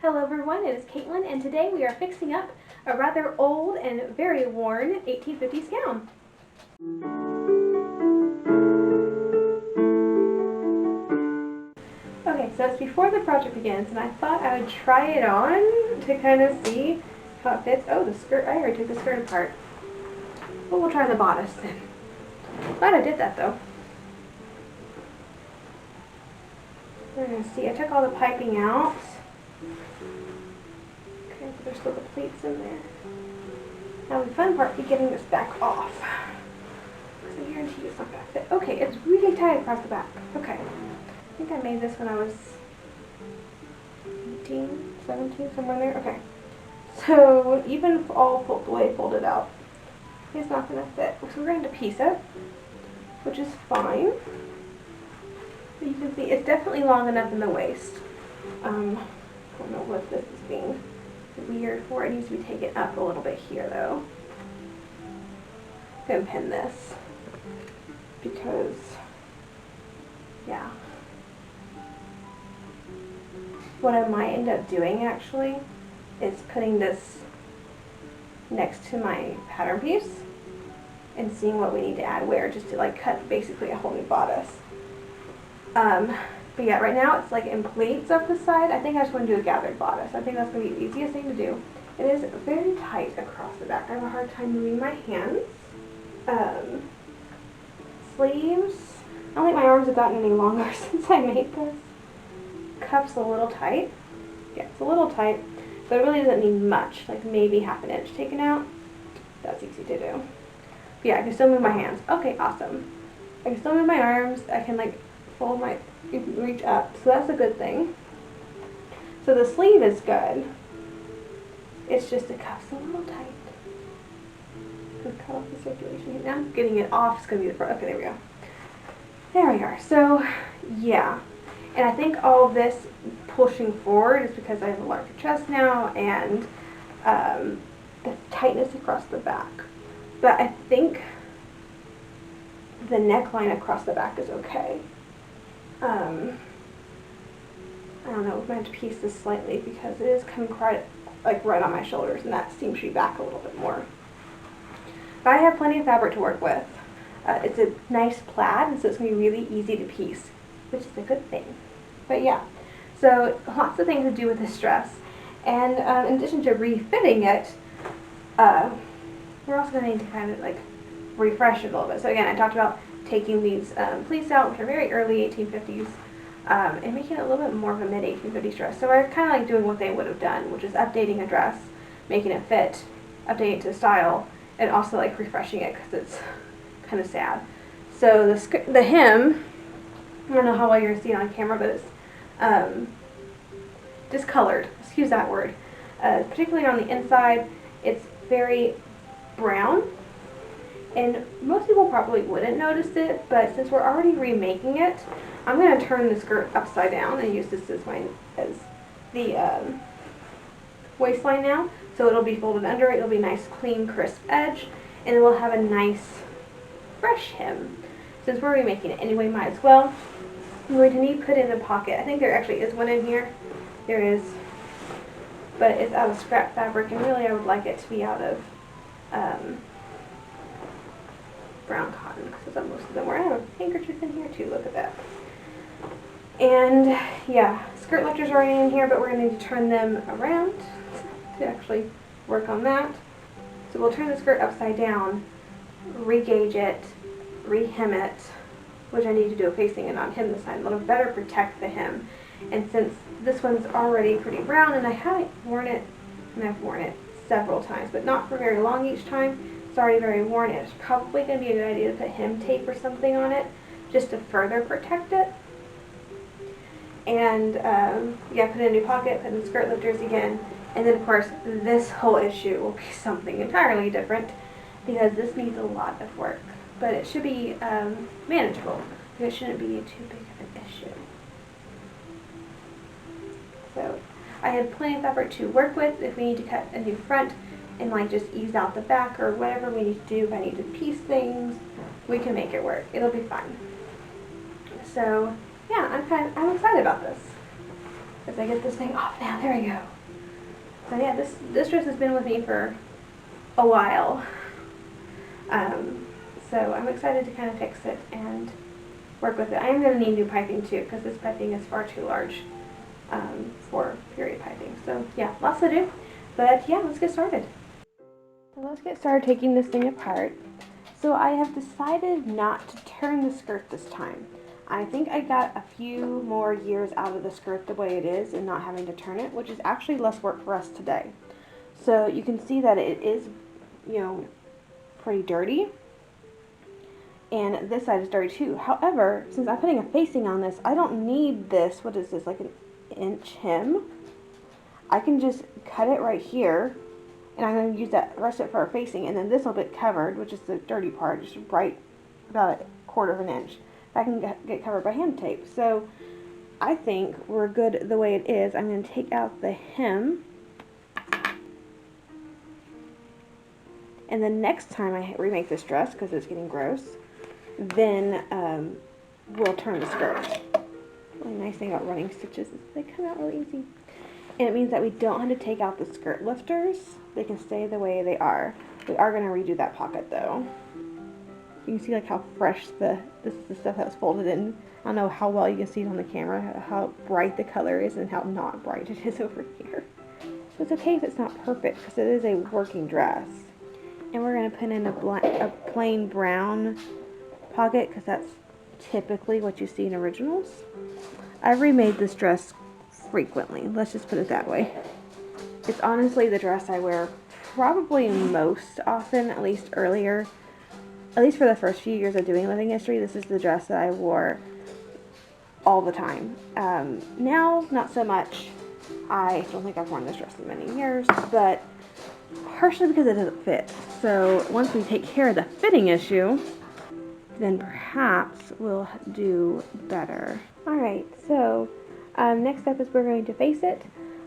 Hello everyone, it is Caitlin, and today we are fixing up a rather old and very worn 1850s gown. Okay, so it's before the project begins, and I thought I would try it on to kind of see how it fits. Oh, the skirt, I already took the skirt apart. Well, we'll try the bodice then. Glad I did that though. We're going to see, I took all the piping out. Okay, but there's still the pleats in there. Now the fun part is getting this back off. So I guarantee it's not going to fit. Okay, it's really tight across the back. Okay. I think I made this when I was 18, 17, somewhere there. Okay. So even all the way folded out, it's not going to fit. So we're going to piece it, which is fine. But you can see it's definitely long enough in the waist. I don't know what this is being weird for. It needs to be taken up a little bit here though. I'm going to pin this because, yeah. What I might end up doing actually is putting this next to my pattern piece and seeing what we need to add where, just to like cut basically a whole new bodice. But yeah, right now it's like in pleats up the side. I think I just want to do a gathered bodice. I think that's going to be the easiest thing to do. It is very tight across the back. I have a hard time moving my hands. Sleeves. I don't think my arms have gotten any longer since I made this. Cuff's a little tight. Yeah, it's a little tight, but it really doesn't need much. Like maybe half an inch taken out. That's easy to do. But yeah, I can still move my hands. Okay, awesome. I can still move my arms. I can like fold my, reach up, so that's a good thing. So the sleeve is good. It's just the cuff's a little tight. Cut off the circulation here. Now getting it off is going to be the front. Okay, there we go. There we are. So yeah, and I think all of this pushing forward is because I have a larger chest now and the tightness across the back. But I think the neckline across the back is okay. I don't know, we're going to piece this slightly because it is coming right on my shoulders, and that seems to be back a little bit more. But I have plenty of fabric to work with. It's a nice plaid, and so it's going to be really easy to piece, which is a good thing. But yeah, so lots of things to do with this dress. And in addition to refitting it, we're also going to need to kind of like refresh it a little bit. So again, I talked about taking these pleats out, which are very early 1850s, and making it a little bit more of a mid-1850s dress. So we're kind of like doing what they would have done, which is updating a dress, making it fit, updating it to style, and also like refreshing it because it's kind of sad. So the hem, I don't know how well you're going to see it on camera, but it's discolored. Excuse that word. Particularly on the inside, it's very brown. And most people probably wouldn't notice it, but since we're already remaking it, I'm going to turn the skirt upside down and use this as the waistline now. So it'll be folded under it, it'll be a nice, clean, crisp edge, and it will have a nice, fresh hem. Since we're remaking it anyway, might as well. I'm going to need to put in a pocket. I think there actually is one in here. There is, but it's out of scrap fabric, and really I would like it to be out of brown cotton, because most of them were. I have a handkerchief in here too, look at that. And yeah, skirt lifters are already in here, but we're going to need to turn them around to actually work on that. So we'll turn the skirt upside down, regauge it, rehem it, which I need to do a facing and on hem this side. It'll better protect the hem. And since this one's already pretty brown, and I haven't worn it, and I've worn it several times, but not for very long each time, it's already very worn. It's probably going to be a good idea to put hem tape or something on it just to further protect it. And yeah, put in a new pocket, put in the skirt lifters again, and then of course this whole issue will be something entirely different because this needs a lot of work, but it should be manageable. It shouldn't be too big of an issue. So I have plenty of fabric to work with if we need to cut a new front and like just ease out the back or whatever we need to do. If I need to piece things, we can make it work. It'll be fine. So yeah, I'm excited about this. as I get this thing off now. There we go. So yeah, this dress has been with me for a while. So I'm excited to kind of fix it and work with it. I am going to need new piping too, because this piping is far too large for period piping. So yeah, lots to do. But yeah, let's get started. So let's get started taking this thing apart. So I have decided not to turn the skirt this time. I think I got a few more years out of the skirt the way it is and not having to turn it, which is actually less work for us today. So you can see that it is, you know, pretty dirty. And this side is dirty too. However, since I'm putting a facing on this, I don't need this, what is this, like an inch hem? I can just cut it right here, and I'm going to use that rest of it for a facing, and then this will be covered, which is the dirty part, just right about a quarter of an inch. That can get covered by hand tape. So I think we're good the way it is. I'm going to take out the hem, and then next time I remake this dress, because it's getting gross, then we'll turn the skirt. Really nice thing about running stitches is they come out really easy. And it means that we don't have to take out the skirt lifters. They can stay the way they are. We are going to redo that pocket though. You can see like how fresh this is the stuff that was folded in. I don't know how well you can see it on the camera, how bright the color is and how not bright it is over here. So it's okay if it's not perfect because it is a working dress. And we're going to put in a plain brown pocket because that's typically what you see in originals. I've remade this dress frequently, let's just put it that way. It's honestly the dress I wear probably most often, at least earlier, at least for the first few years of doing living history. This is the dress that I wore all the time. Now, not so much. I don't think I've worn this dress in many years, but partially because it doesn't fit. So once we take care of the fitting issue, then perhaps we'll do better. Alright, so next up is we're going to face it.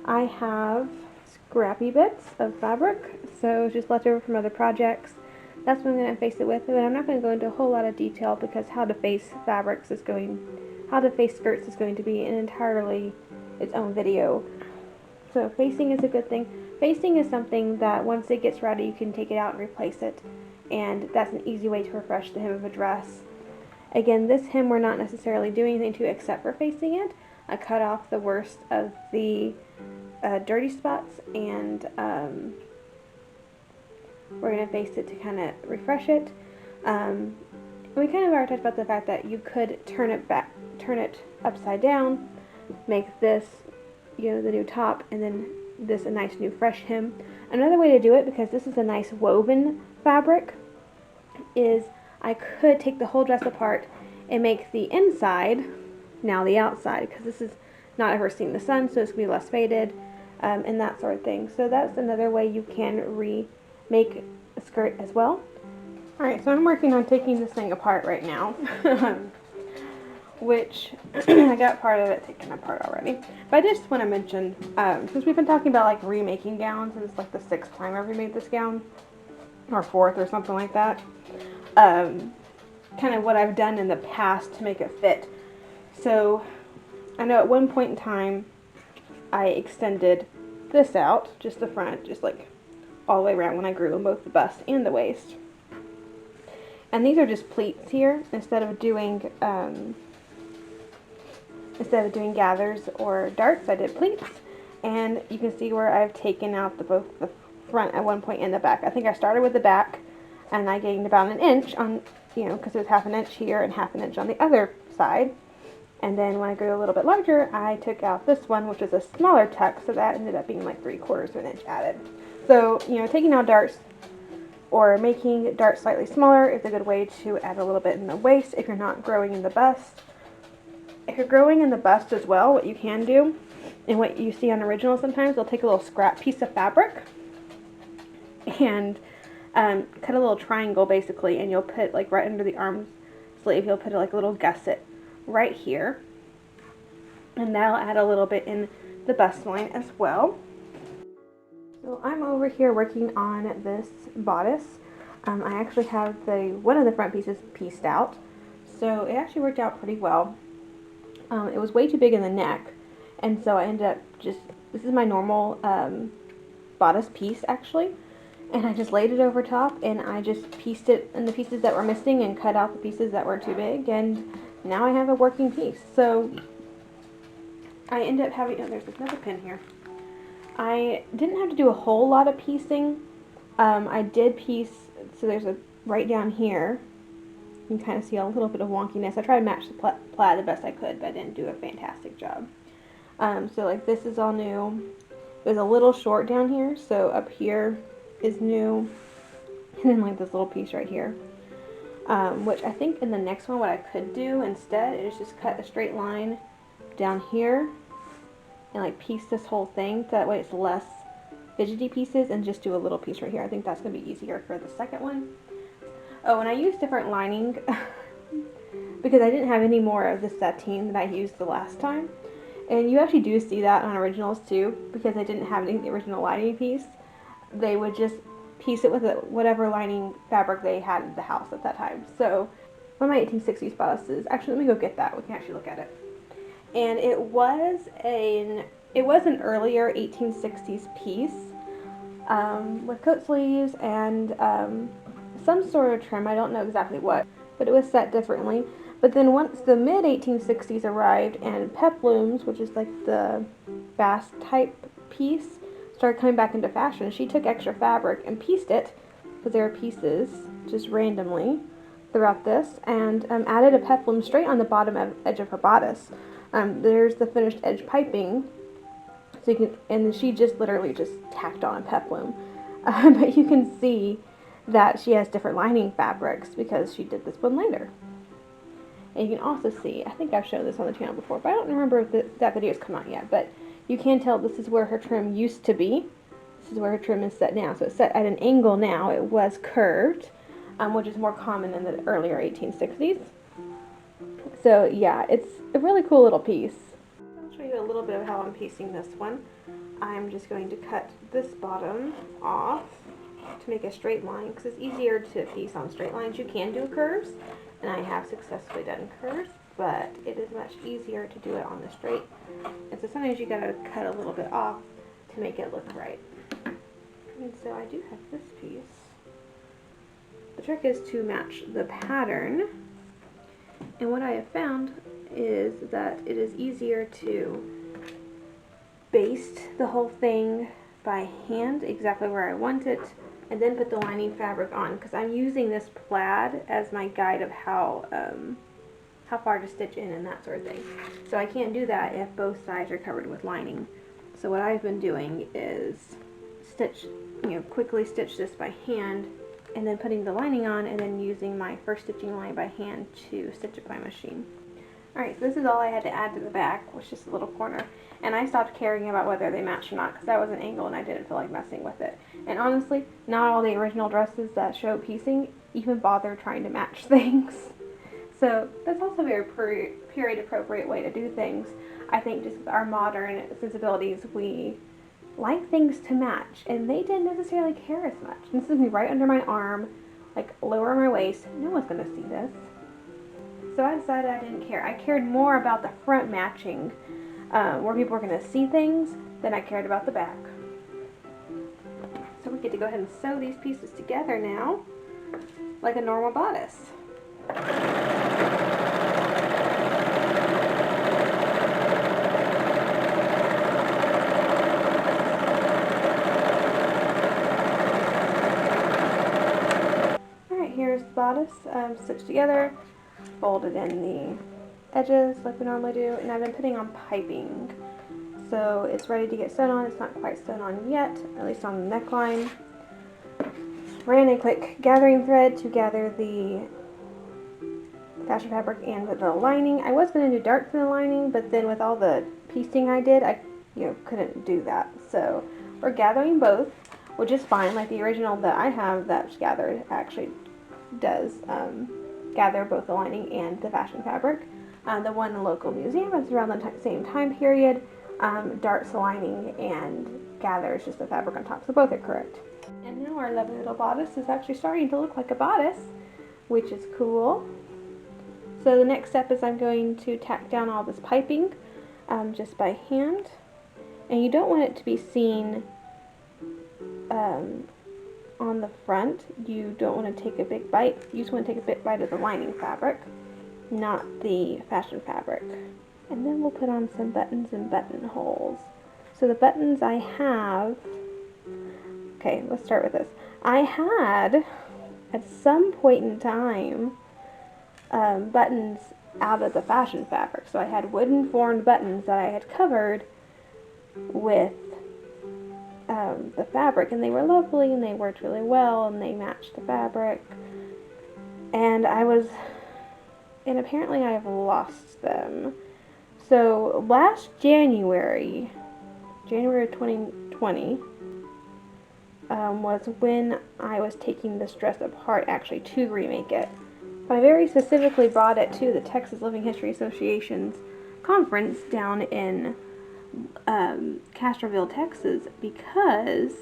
I have scrappy bits of fabric, so just left over from other projects. That's what I'm going to face it with, but I'm not going to go into a whole lot of detail because how to face skirts is going to be an entirely its own video. So facing is a good thing. Facing is something that once it gets ready, you can take it out and replace it, and that's an easy way to refresh the hem of a dress. Again, this hem we're not necessarily doing anything to except for facing it. I cut off the worst of the dirty spots, and we're going to face it to kind of refresh it. We kind of already talked about the fact that you could turn it upside down, make this, you know, the new top, and then this a nice new fresh hem. Another way to do it, because this is a nice woven fabric, is I could take the whole dress apart and make the inside now the outside, because this is not ever seen the sun, so it's going to be less faded, and that sort of thing. So that's another way you can remake a skirt as well. Alright, so I'm working on taking this thing apart right now, which I got part of it taken apart already. But I just want to mention, since we've been talking about like remaking gowns, and it's like the 6th time I've remade this gown, or 4th or something like that, kind of what I've done in the past to make it fit. So I know at one point in time I extended this out, just the front, just like all the way around when I grew in both the bust and the waist. And these are just pleats here, instead of doing gathers or darts, I did pleats. And you can see where I've taken out both the front at one point and the back. I think I started with the back, and I gained about an inch on, you know, because it was half an inch here and half an inch on the other side. And then when I grew a little bit larger, I took out this one, which is a smaller tuck, so that ended up being like 3/4 of an inch added. So, you know, taking out darts or making darts slightly smaller is a good way to add a little bit in the waist if you're not growing in the bust. If you're growing in the bust as well, what you can do, and what you see on originals sometimes, they'll take a little scrap piece of fabric and cut a little triangle basically, and you'll put like right under the arm sleeve, you'll put like a little gusset right here, and that'll add a little bit in the bust line as well. So I'm over here working on this bodice. I actually have one of the front pieces pieced out, so it actually worked out pretty well. It was way too big in the neck, And so I ended up this is my normal bodice piece actually, and I just laid it over top, and I just pieced it in the pieces that were missing and cut out the pieces that were too big, and now I have a working piece. So I end up having, oh, there's another pin here. I didn't have to do a whole lot of piecing. I did piece, so there's a right down here. You can kind of see a little bit of wonkiness. I tried to match the plaid the best I could, but I didn't do a fantastic job. So like this is all new. It was a little short down here, so up here is new. And then like this little piece right here. Which I think in the next one what I could do instead is just cut a straight line down here and like piece this whole thing, so that way it's less fidgety pieces, and just do a little piece right here. I think that's going to be easier for the second one. Oh, and I used different lining because I didn't have any more of the sateen that I used the last time. And you actually do see that on originals too, because I didn't have any of the original lining piece. They would just piece it with whatever lining fabric they had in the house at that time. So one of my 1860s bodices, actually let me go get that, we can actually look at it. And it was an earlier 1860s piece with coat sleeves and some sort of trim, I don't know exactly what, but it was set differently. But then once the mid 1860s arrived and peplums, which is like the vast type piece, started coming back into fashion, she took extra fabric and pieced it, because there are pieces just randomly throughout this, and added a peplum straight on the bottom edge of her bodice. There's the finished edge piping, so you can, and she just literally just tacked on a peplum. But you can see that she has different lining fabrics because she did this one later. And you can also see, I think I've shown this on the channel before, but I don't remember if that video's come out yet, but you can tell this is where her trim used to be. This is where her trim is set now. So it's set at an angle now. It was curved, which is more common in the earlier 1860s. So yeah, it's a really cool little piece. I'll show you a little bit of how I'm piecing this one. I'm just going to cut this bottom off to make a straight line, because it's easier to piece on straight lines. You can do curves, and I have successfully done curves, but it is much easier to do it on the straight. And so sometimes you gotta cut a little bit off to make it look right. And so I do have this piece. The trick is to match the pattern. And what I have found is that it is easier to baste the whole thing by hand exactly where I want it, and then put the lining fabric on, because I'm using this plaid as my guide of how far to stitch in and that sort of thing. So I can't do that if both sides are covered with lining. So what I've been doing is quickly stitch this by hand, and then putting the lining on, and then using my first stitching line by hand to stitch it by machine. Alright, so this is all I had to add to the back, was just a little corner. And I stopped caring about whether they matched or not, because that was an angle and I didn't feel like messing with it. And honestly, not all the original dresses that show piecing even bother trying to match things. So that's also a very period appropriate way to do things. I think just with our modern sensibilities, we like things to match, and they didn't necessarily care as much. And this is me right under my arm, like lower my waist. No one's going to see this. So I decided I didn't care. I cared more about the front matching, where people were going to see things, than I cared about the back. So we get to go ahead and sew these pieces together now, like a normal bodice. Alright, here's the bodice stitched together, folded in the edges like we normally do, and I've been putting on piping. So it's ready to get sewn on. It's not quite sewn on yet, at least on the neckline. Ran a quick gathering thread to gather the fashion fabric and the lining. I was going to do darts in the lining, but then with all the piecing I did, I couldn't do that. So we're gathering both, which is fine. Like the original that I have that's gathered actually does gather both the lining and the fashion fabric. The one in the local museum is around the same time period. Darts the lining and gathers just the fabric on top, so both are correct. And now our lovely little bodice is actually starting to look like a bodice, which is cool. So the next step is I'm going to tack down all this piping. just by hand. And you don't want it to be seen on the front. You don't want to take a big bite. You just want to take a big bite of the lining fabric, not the fashion fabric. And then we'll put on some buttons and buttonholes. So the buttons I have, okay, let's start with this. I had, at some point in time, buttons out of the fashion fabric. So I had wooden formed buttons that I had covered with the fabric, and they were lovely and they worked really well and they matched the fabric. And apparently I have lost them. So last January of 2020, was when I was taking this dress apart actually to remake it. But I very specifically brought it to the Texas Living History Association's conference down in Castroville, Texas, because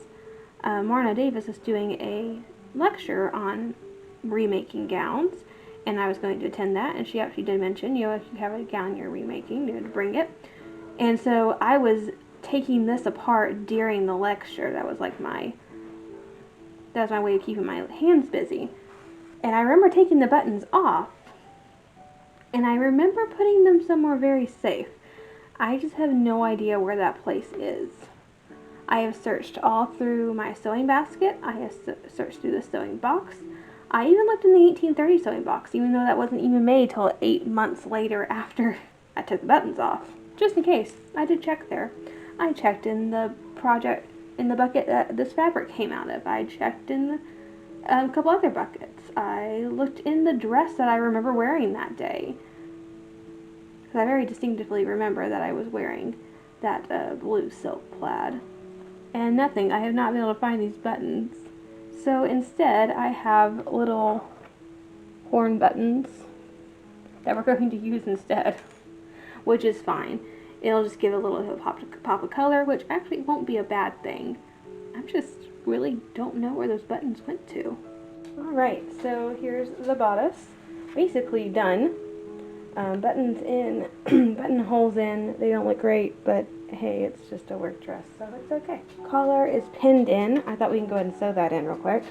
Marna Davis is doing a lecture on remaking gowns, and I was going to attend that, and she actually did mention, if you have a gown you're remaking, you need to bring it. And so I was taking this apart during the lecture. That was my way of keeping my hands busy. And I remember taking the buttons off, and I remember putting them somewhere very safe. I just have no idea where that place is. I have searched all through my sewing basket. I have searched through the sewing box. I even looked in the 1830 sewing box, even though that wasn't even made till 8 months later after I took the buttons off. Just in case, I did check there. I checked in the bucket that this fabric came out of. I checked in a couple other buckets. I looked in the dress that I remember wearing that day. Because I very distinctively remember that I was wearing that blue silk plaid. And nothing. I have not been able to find these buttons. So instead, I have little horn buttons that we're going to use instead, which is fine. It'll just give a little pop of color, which actually won't be a bad thing. I just really don't know where those buttons went to. Alright, so here's the bodice. Basically done. Buttons in, buttonholes in. They don't look great, but hey, it's just a work dress, so it's okay. Collar is pinned in. I thought we can go ahead and sew that in real quick.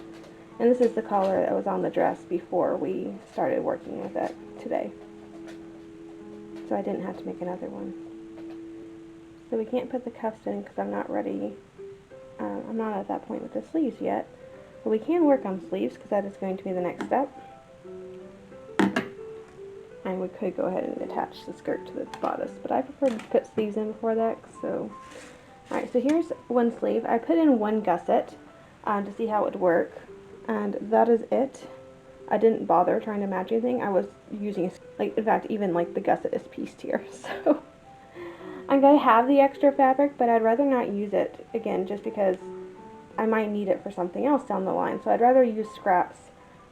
And this is the collar that was on the dress before we started working with it today. So I didn't have to make another one. So we can't put the cuffs in because I'm not ready. I'm not at that point with the sleeves yet. But we can work on sleeves because that is going to be the next step. And we could go ahead and attach the skirt to the bodice, but I prefer to put sleeves in before that, so. Alright, so here's one sleeve. I put in one gusset to see how it would work, and that is it. I didn't bother trying to match anything. I was using, in fact, even the gusset is pieced here, so. I'm going to have the extra fabric, but I'd rather not use it, again, just because I might need it for something else down the line, so I'd rather use scraps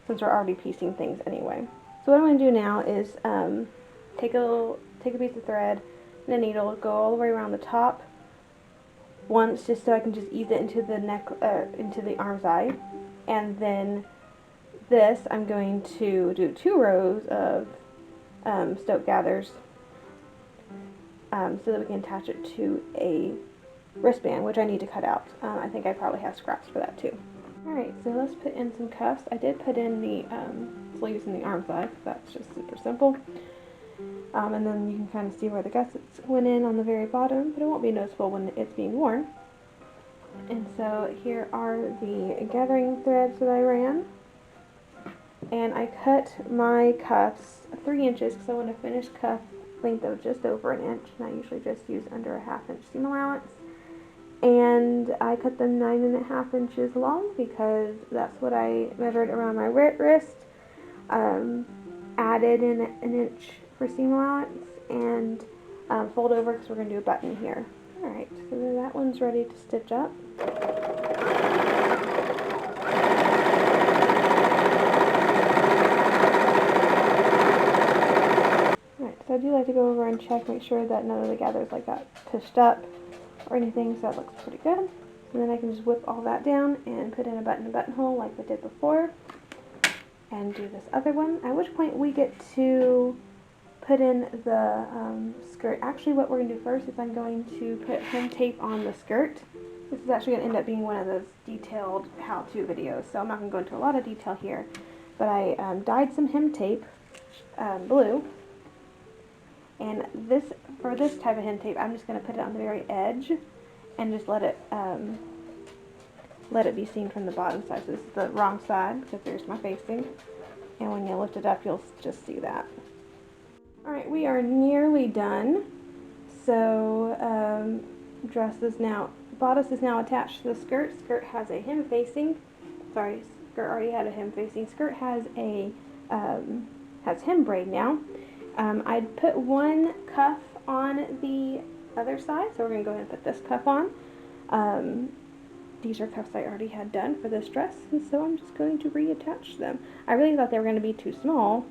since we're already piecing things anyway. So what I'm going to do now is take a piece of thread and a needle, go all the way around the top once, just so I can just ease it into the neck, into the arm's eye, and then this I'm going to do 2 rows of stoke gathers so that we can attach it to a wristband, which I need to cut out. I think I probably have scraps for that too. Alright, so let's put in some cuffs. I did put in the sleeves and the arm side, because that's just super simple. And then you can kind of see where the gussets went in on the very bottom, but it won't be noticeable when it's being worn. And so here are the gathering threads that I ran. And I cut my cuffs 3 inches because I want a finished cuff length of just over 1 inch, and I usually just use under a 1/2 inch seam allowance. And I cut them 9.5 inches long because that's what I measured around my wrist. Added in 1 inch for seam allowance, and fold over because we're going to do a button here. Alright, so that one's ready to stitch up. Alright, so I do like to go over and check, make sure that none of the gathers got pushed up or anything, so that looks pretty good. And then I can just whip all that down and put in a button and buttonhole like we did before, and do this other one, at which point we get to put in the skirt. Actually, what we're going to do first is I'm going to put hem tape on the skirt. This is actually going to end up being one of those detailed how-to videos, so I'm not going to go into a lot of detail here. But I dyed some hem tape blue, and for this type of hem tape, I'm just going to put it on the very edge and just let it be seen from the bottom side. So this is the wrong side because there's my facing, and when you lift it up, you'll just see that. Alright, we are nearly done. So, bodice is now attached to the skirt. Skirt has a hem facing. Sorry, skirt already had a hem facing. Skirt has has hem braid now. I'd put one cuff on the other side, so we're going to go ahead and put this cuff on. These are cuffs I already had done for this dress, and so I'm just going to reattach them. I really thought they were going to be too small,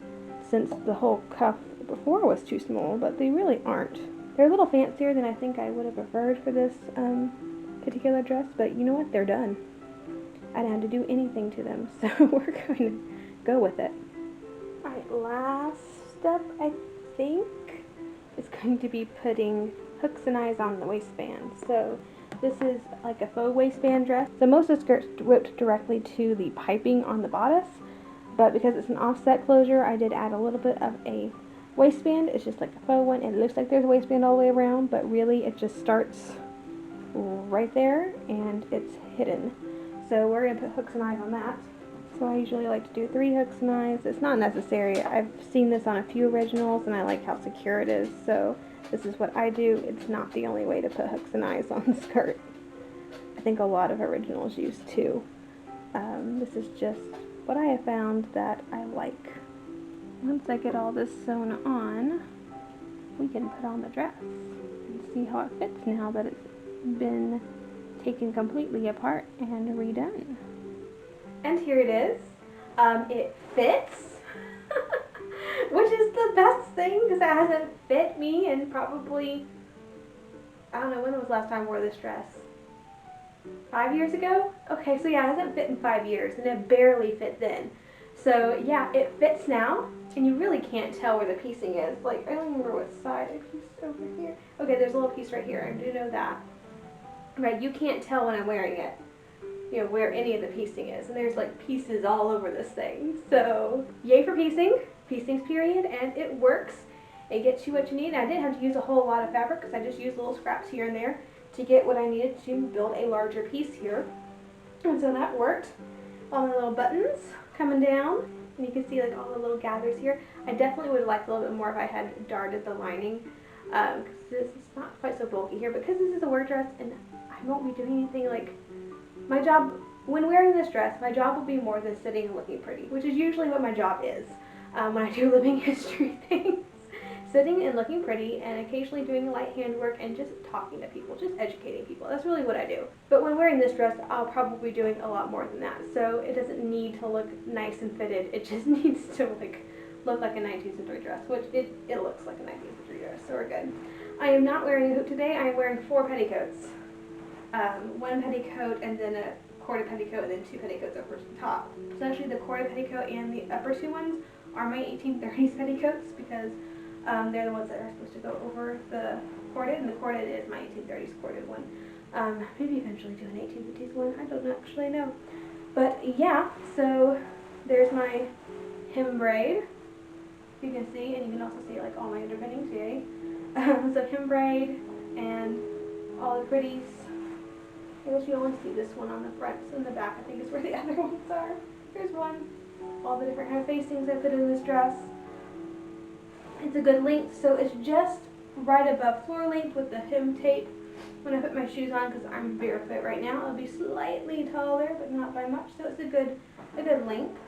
since the whole cuff before was too small, but they really aren't. They're a little fancier than I think I would have preferred for this particular dress, but you know what? They're done. I didn't have to do anything to them, so we're going to go with it. Alright, last step, I think, is going to be putting hooks and eyes on the waistband. So this is like a faux waistband dress. So most of the skirt's whipped directly to the piping on the bodice, but because it's an offset closure, I did add a little bit of a waistband. It's just like a faux one, and it looks like there's a waistband all the way around, but really it just starts right there and it's hidden. So we're going to put hooks and eyes on that. So I usually like to do 3 hooks and eyes. It's not necessary. I've seen this on a few originals and I like how secure it is, so this is what I do. It's not the only way to put hooks and eyes on the skirt. I think a lot of originals use 2. This is just what I have found that I like. Once I get all this sewn on, we can put on the dress and see how it fits now that it's been taken completely apart and redone. And here it is. It fits, which is the best thing because it hasn't fit me in probably, I don't know, when was the last time I wore this dress? 5 years ago? Okay, so yeah, it hasn't fit in 5 years, and it barely fit then. So yeah, it fits now, and you really can't tell where the piecing is. Like, I don't remember what side I pieced over here. Okay, there's a little piece right here, I do know that. Right, you can't tell when I'm wearing it, you know, where any of the piecing is, and there's like pieces all over this thing. So, yay for piecings period, and it works. It gets you what you need. I didn't have to use a whole lot of fabric because I just used little scraps here and there to get what I needed to build a larger piece here. And so that worked. All the little buttons coming down, and you can see like all the little gathers here. I definitely would have liked a little bit more if I had darted the lining, because this is not quite so bulky here, because this is a work dress and I won't be doing anything like, my job, when wearing this dress, my job will be more than sitting and looking pretty, which is usually what my job is when I do living history things. Sitting and looking pretty, and occasionally doing light handwork and just talking to people, just educating people. That's really what I do. But when wearing this dress, I'll probably be doing a lot more than that. So it doesn't need to look nice and fitted. It just needs to look like a 19th century dress, which it looks like a 19th century dress, so we're good. I am not wearing a hoop today. I am wearing 4 petticoats. 1 petticoat and then a corded petticoat and then 2 petticoats over the top. So actually the corded petticoat and the upper 2 ones are my 1830s petticoats because they're the ones that are supposed to go over the corded, and the corded is my 1830s corded one. Maybe eventually do an 1850s one, I don't actually know. But yeah, so there's my hem braid, you can see, and you can also see like all my underpinnings, yay. So hem braid and all the pretties. I guess you only see this one on the front, so in the back I think is where the other ones are. Here's one, all the different kind of facings I put in this dress. It's a good length, so it's just right above floor length with the hem tape. When I put my shoes on, because I'm barefoot right now, it'll be slightly taller, but not by much, so it's a good length.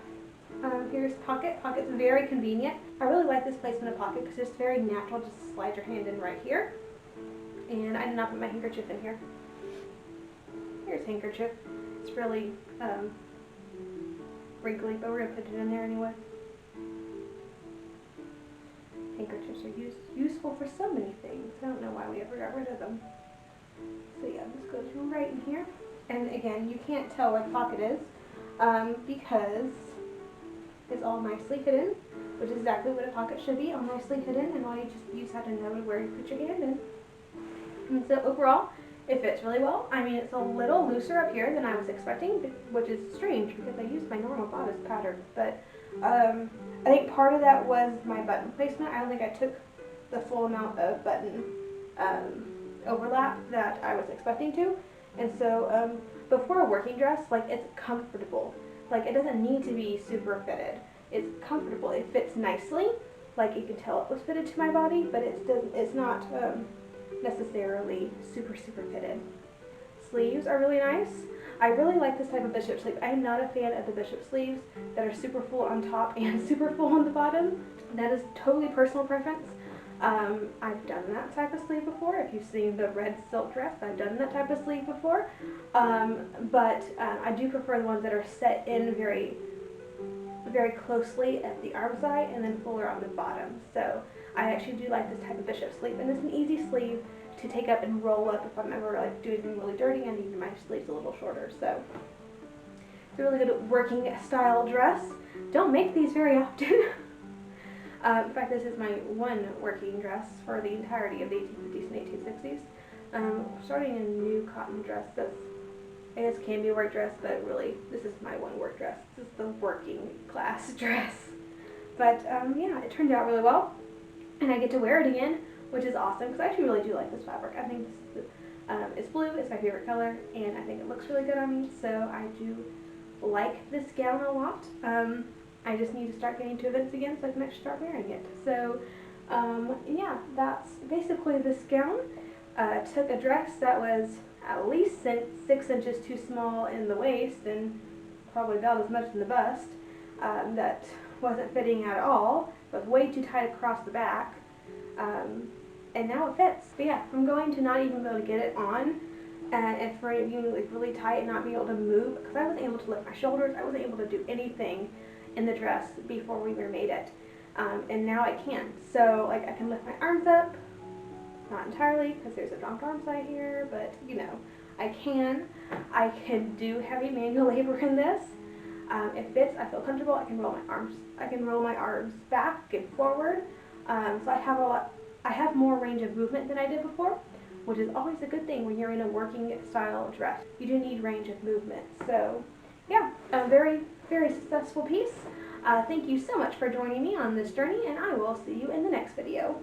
Here's pocket. Pocket's very convenient. I really like this placement of pocket because it's very natural. Just slide your hand in right here. And I did not put my handkerchief in here. Here's handkerchief. It's really wrinkly, but we're going to put it in there anyway. Handkerchiefs are useful for so many things. I don't know why we ever got rid of them. So yeah, this goes right in here. And again, you can't tell where the pocket is because it's all nicely hidden. which is exactly what a pocket should be, all nicely hidden, and all you just have to know where you put your hand in. And so overall, it fits really well. I mean, it's a little looser up here than I was expecting, which is strange because I used my normal bodice pattern. But I think part of that was my button placement. I don't think I took the full amount of button overlap that I was expecting to. And so before a working dress, like, it's comfortable. Like, it doesn't need to be super fitted. It's comfortable. It fits nicely. Like, you can tell it was fitted to my body, but it's not necessarily super fitted. Sleeves are really nice. I really like this type of bishop sleeve. I'm not a fan of the bishop sleeves that are super full on top and super full on the bottom. That is totally personal preference. I've done that type of sleeve before. If you've seen the red silk dress, I've done that type of sleeve before. But I do prefer the ones that are set in very closely at the arm side and then fuller on the bottom. So I actually do like this type of bishop sleeve, and it's an easy sleeve to take up and roll up if I'm ever like doing anything really dirty and even my sleeve's a little shorter. So it's a really good working style dress. Don't make these very often. In fact, this is my one working dress for the entirety of the 1850s and 1860s. Starting a new cotton dress that's, I guess, can be a work dress, but really this is my one work dress. This is the working class dress. But yeah, it turned out really well, and I get to wear it again, which is awesome because I actually really do like this fabric. I think this is it's blue, it's my favorite color, and I think it looks really good on me, so I do like this gown a lot. I just need to start getting to events again so I can actually start wearing it. So yeah, that's basically this gown. Took a dress that was at least 6 inches too small in the waist and probably about as much in the bust, that wasn't fitting at all, but way too tight across the back, and now it fits. But yeah, I'm going to not even be able to get it on, and for it being like really tight and not being able to move, because I wasn't able to lift my shoulders, I wasn't able to do anything in the dress before we remade it, and now I can. So like, I can lift my arms up, not entirely because there's a dropped arm side here, but you know, I can do heavy manual labor in this. It fits. I feel comfortable. I can roll my arms. I can roll my arms back and forward. So I have more range of movement than I did before, which is always a good thing when you're in a working style dress. You do need range of movement. So yeah, a very successful piece. Thank you so much for joining me on this journey, and I will see you in the next video.